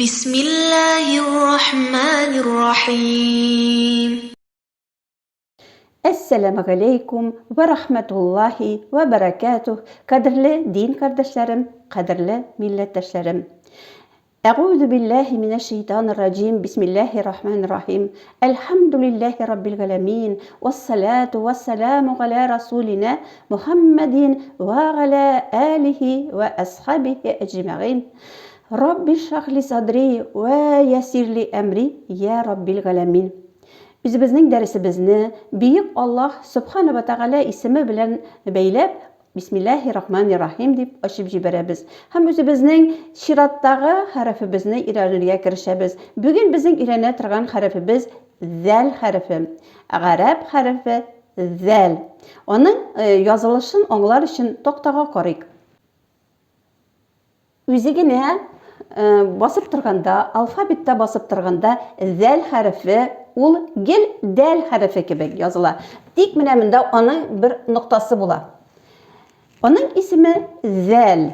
بسم الله الرحمن الرحيم. Esselamu aleykum ve rahmetullahi ve berekatuh. Kadirli din kardeşlerim, kadirli milletleşlerim. Euzu billahi mineşşeytanirracim. Bismillahirrahmanirrahim. Elhamdülillahi rabbil alamin. Ves salatu vesselamu ala rasulina Muhammedin ve ala alihi ve ashabihi ecmaîn. Rabbi şrah li sadri ve yessir li emri ya rabbil alamin. Bizning dersimizni Buyuk Allah Subhanahu ve Taala ismi bilan beylab Bismillahirrahmanirrahim deb ochib jibaramiz. Ham o'zimizning shiratdagi harfimizni o'rganishga kirishamiz. Bugun bizning o'rgana turgan harfimiz zal harfi. Arab harfi zal. Onun yozilishini anglar uchun to'xtaga qaraylik. O'zigina basıp turganda, alfabetda basıp turganda zal harfi ul gel dal harfi kebek yazıla. Dik minamında onun bir noktası bula. Onun ismi zal.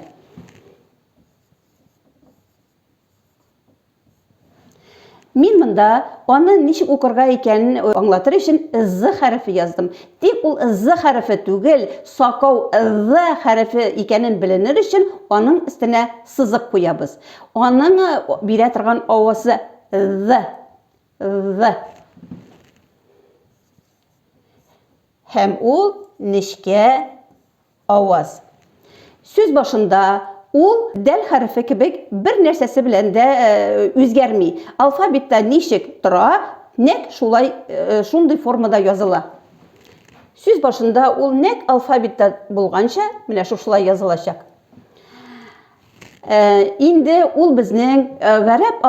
Min mında onu nişik okurga ekanini anglatır için z harfi yazdım. Dik ul z harfi tugel, sakav z harfi ekanini bilinir için onun üstüne sızık koyabız. Onun bire turgan ovası z. Z. Hem ul nişke avaz. Söz başında ul dal harfi kebek bir nersesi bilen de özgermi. Alfabette nişik tura, nek şulay şunday formada yazıla. Söz başında ul nek alfabette bulgança mine şulay yazılacak. Indi ul bizning Arab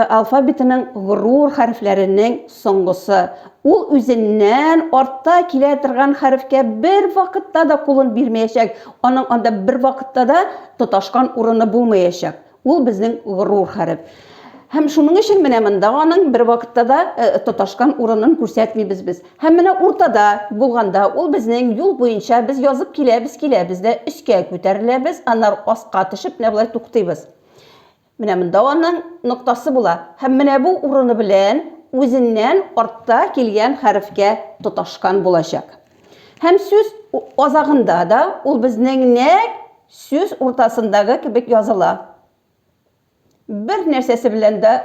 alfabetining g'urur harflarining so'nggisi. Ul o'zidan ortda kela turgan harfga bir vaqtda da qo'lin bermayacak. Onun onda bir vaqtda da tutashgan o'rni bo'lmayacak. Ul bizning g'urur harf. Hem şunun için mınamında onun bir vaqtda da tutashgan o'rnini ko'rsatmaymiz biz. Hem mana o'rtada bo'lganda ul bizning yo'l bo'yicha biz yozib kelamiz de üstga ko'tarilamiz, anar ostga tushib ne bo'lay to'xtaymiz. Mınamında onun noktası bula. Hem mana bu o'rni bilan o'zidan ortda kelgan harfga tutashgan bo'lacak. Hem söz ozag'ında da ul bizning nek söz o'rtasındagi kebek yozila. Bir nersesi bilen de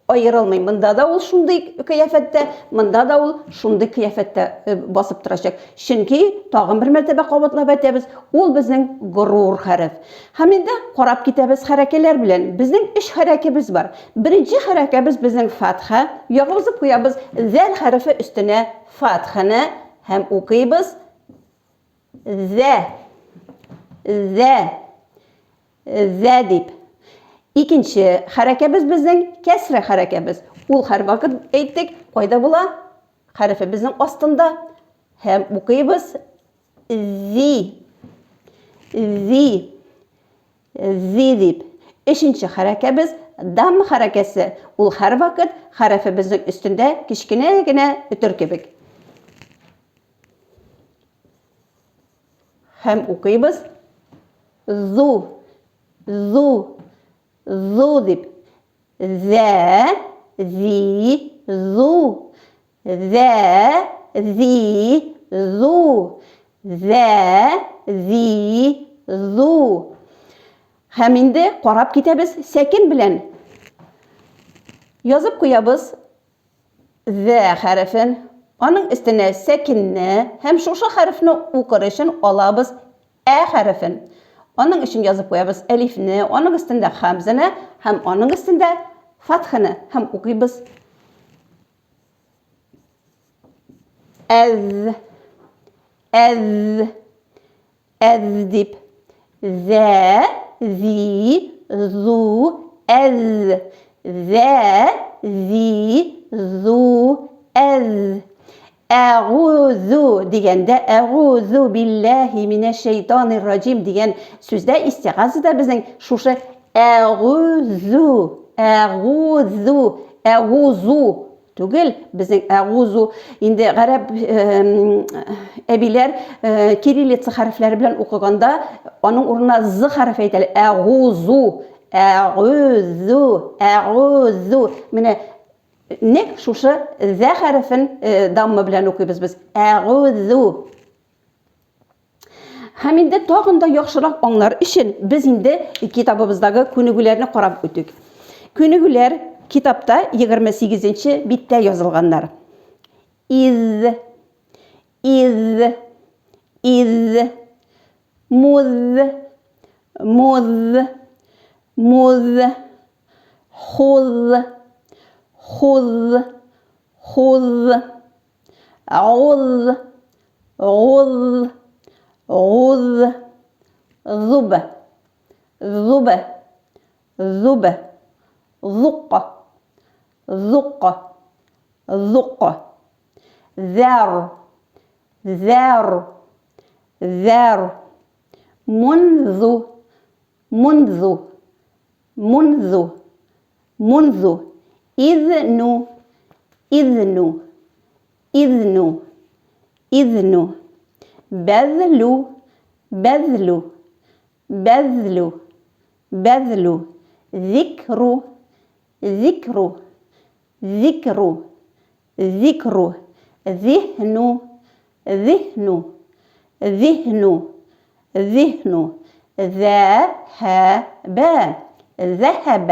ayırılmayın. Mında da ol şunday kıyafette, mında da ol şunday kıyafette basıp duracak. Çünkü tağın bir mertebe qabatlab aytamiz, ol bizning g'urur harf. Hamenda qarab ketamiz harakeler bilen. Bizning 3 harakemiz var. Birinci harakemiz bizning fatha. Yozib qo'yamiz zal harfi üstüne fathani hem o'qiymiz. Za deb. İkinci harekemiz bizning kesre harekemiz. Ul her vakit aytdik, qayda bo'la? Harfi bizning ostında. Hem o'qiymiz zi deb. Üçüncü harekemiz dam harekesi. Ul her vakit harfi bizning üstünde kichkinagina o'tir kebek. Hem o'qiymiz zu deb. Za, zi, zu. Za, zi, zu. Za, zi, zu. Hem indi qarab ketamiz sekin bilan. Yozib qo'yamiz za harfin. Onun üstüne sekinni hem şu harfni o'qirishini olamiz a harfin. Onun için yazıp koyarız elifni, onun üstünde hamzani, hem onun üstünde fathını, hem okuyuz. Ez dip. Za, zi, zu, ez. Za, zi, zu, ez. E'uzu degende e'uzu billahi mineşşeytanirracim degen sözde istiğazı da bizning şuşu e'uzu tugul bizning e'uzu indi Arab ebiler kirillitsa harfleri bilan o'qiganda onun o'rnina z harfi aytadi. әғузу. Менә нек шушы зә хәрефен даммы белән укыйбыз без. Әғузу. Һәм инде тагын да яхшырак аңлар өчен без инде китабыбыздагы күнегүләрне карап үтик. Күнегүләр китапта 28-нче биттә язылганнар. Из, муз, хуз, ауз, غوز ذب ذق ذر منذ إذن بذل ذكر ذهن ذهب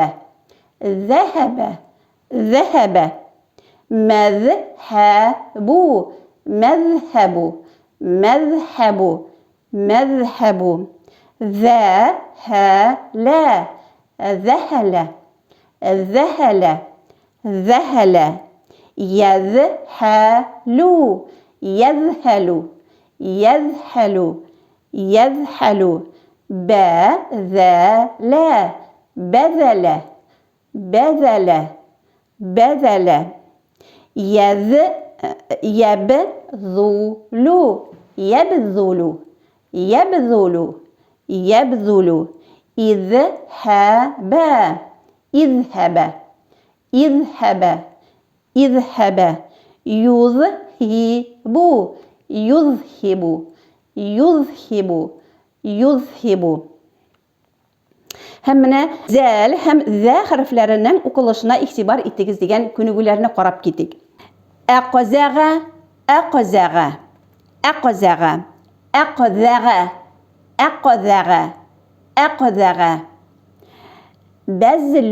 مذهب ذهل يذهل بذل يبذل اذهب يذهب Һәм менә зәл һәм зә хәрефләренең укылышына игътибар итегез дигән күнегүләрне карап китик. Aqzaga بذل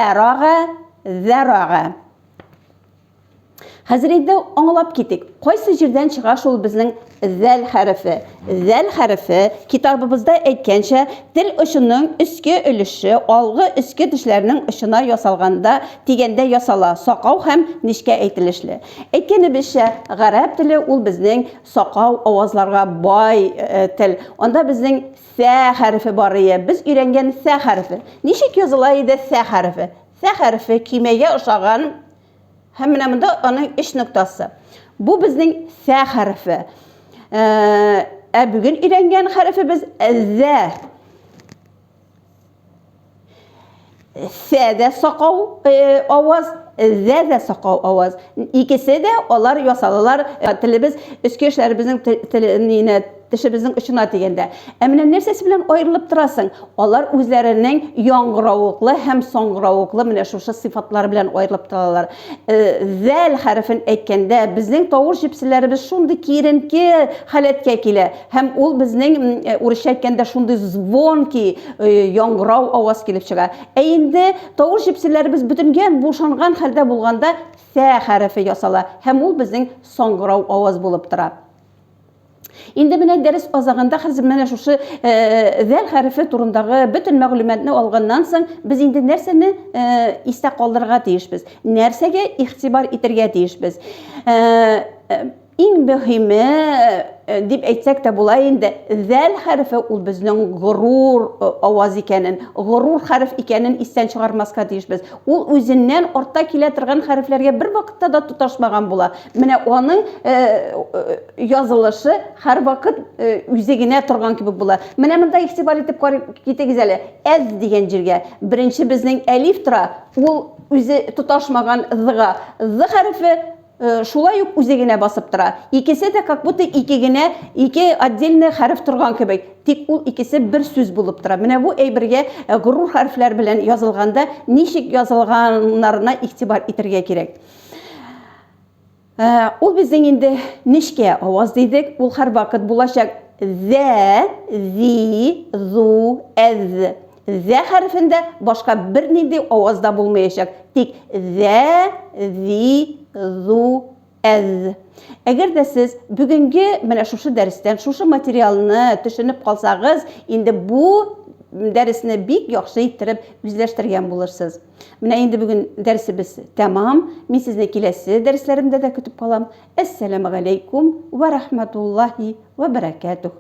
زرع Хәзер инде аңлап китик. Кайсы җирдән чыга шул безнең зәл хәрефе? Зәл хәрефе китабыбызда әйткәнчә, тел очының өске өлеше алгы өске тешләрнең очына ясалганда, тигәндә ясала. Сакау һәм нечкә әйтелешле. Әйткәнебезчә, гарәп теле ул безнең сакау авазларга бай тел. Анда безнең сә хәрефе бар иде. Без өйрәнгән сә хәрефе. Ничек языла иде сә хәрефе? Сә хәрефе кимәгә охшаган һәм менә монда аның 3 нуктасы. Бу безнең сә хәрефе. Бүген өйрәнгән хәрефебез зә. Сә дә сакау аваз, зә дә сакау аваз. Икесе дә алар ясалалар. Телебез өске эшләребезнең теленә тешебезнең очына тигәндә. Менә нәрсәсе белән аерылып торасың? Алар үзләренең яңгыравыклы һәм соңгыравыклы менә шушы сыйфатлар белән аерылып торалар. Зәл хәрефен әйткәндә безнең тавыш җипселәребез шундый киренке халәткә килә. Һәм ул безнең урысча әйткәндә шундый звонки яңгырау аваз килеп чыга. Инде тавыш җипселәребез бүтенгән, бушанган хәлдә булганда сә хәрефе ясала. Һәм ул безнең соңгырау аваз булып тора. Инде менә дәрес азагында хәзер менә шушы зәл хәрефе турындагы бөтен мәгълүматны алганнан соң без инде нәрсәне истә калдырырга тиешбез? Нәрсәгә игътибар итәргә тиешбез? иң мөһиме дип әйтсәк тә була инде, зәл хәрефе ул безнең горур аваз икәнен, горур хәреф икәнен истән чыгармаска тиешбез. Ул үзеннән артта килә торган хәрефләргә бер вакытта да тоташмаган була. Менә аның язылышы һәрвакыт үзе генә торган кебек була. Менә монда игътибар итеп китегез әле. Әз дигән җиргә беренче безнең әлиф тора, ул үзе тоташмаган зга. З хәрефе шулай ук үзе генә басып тора. Икесе дә как будто ике отдельный хәреф торган кебек. Тик ул икесе бер сүз булып тора. Менә бу әйбергә горур хәрефләр белән язылганда ничек язылганнарына игътибар итәргә кирәк. Ул безнең инде нечкә аваз дидек, ул һәрвакыт булачак зә, зи, зу, әз. Зә хәрефендә башка бер нинди авазда булмаячак. Тик зә, зи, зу, әз. Әгәр дә сез бүгенге менә шушы дәрестән, шушы материалны төшенеп калсагыз, инде бу дәресне бик яхшы иттереп үзләштергән булырсыз. Менә инде бүген дәресебез тәмам. Мин сезне киләсе дәресләремдә дә көтеп калам. Әссәламу алейкум ва рахматуллаһи ва баракатуһ.